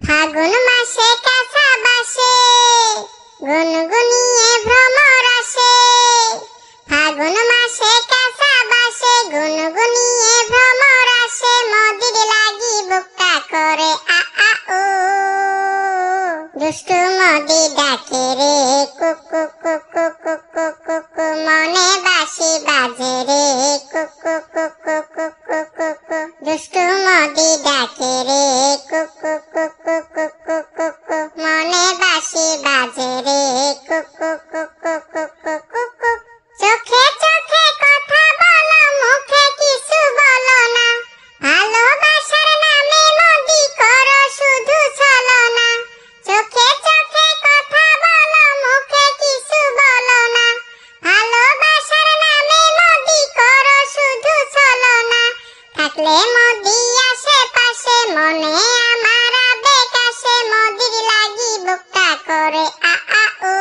ফাগুন মাসে কাঁচা বাসে গুনগুনিয়ে ভ্রমর আসে। ফাগুন মাসে কাঁচা বাসে গুনগুনিয়ে ভ্রমর আসে। মদির লাগি বুকটা করে আ আ ও। দুষ্টু মদি ডাকে রে কুকু কুকু কুকু কুকু। মনে বাঁশি বাজে রে কুকু কুকু কুকু কুকু। দুষ্টু মদি ডাকে রে কুকু কুকু কুকু কুকু। মনে বাঁশি বাজে রে কুকু কুকু কুকু কুকু। চোখে চোখে কথা বলো মুখে কিছু বলো না। ভালোবাসার নামে মদি করো শুধু ছলনা। চোখে চোখে কথা বলো মুখে কিছু বলো না। ভালোবাসার নামে মদি করো শুধু ছলনা। থাকলে মদি আশেপাশে মনে আমার আবেগ আসে। মদির লাগি বুকটা করে আ আ ও।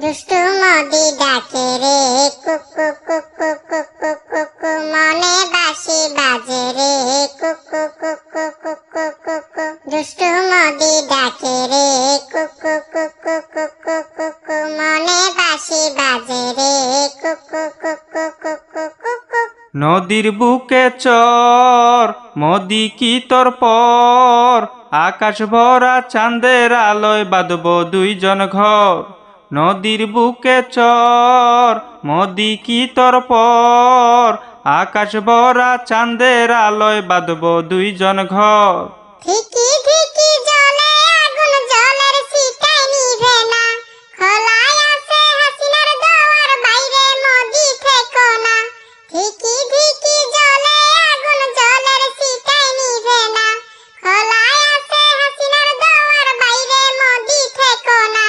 দুষ্টু মদি ডাকে রে কুকু কুকু কুকু কুকু। মনে বাঁশি বাজে রে কুকু কুকু কুকু কুকু। দুষ্টু মদি ডাকে রে কুকু কুকু কুকু কুকু। মনে বাঁশি বাজে রে কুকু কুকু কুকু কুকু। নদীর বুকে চর মদি কি তোর পর। আকাশ ভরা চাঁদের আলোয় বাঁধব দুইজন ঘর। নদীর বুকে চর মদি কি তোর পর। আকাশ ভরা চাঁদের আলোয় বাঁধব দুইজন ঘর। ধিকি ধিকি জলে আগুন জলের ছিটায় নিভে না। খোলায় আছে হাসিনার দুয়ার বাইরে মদি থেকো না। ধিকি ধিকি জলে আগুন জলের ছিটায় নিভে না। খোলায় আছে হাসিনার দুয়ার বাইরে মদি থেকো না।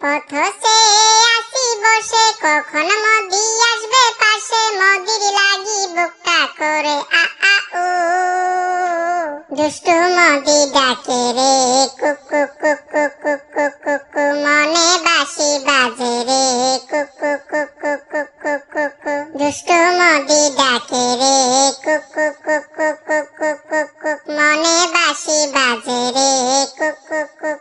পথ চেয়ে আসি বসে কখন মদি আসবে পাশে। মদির লাগি বুকটা করে আ আ ও। দুষ্টু মদি ডাকে রে কুকু কুকু কুকু কুকু। মনে বাঁশি বাজে রে কুকু কুকু কুকু কুকু। দুষ্টু মদি ডাকে রে কুকু কুকু কুকু কুকু। মনে বাঁশি বাজে রে কুকু কুকু।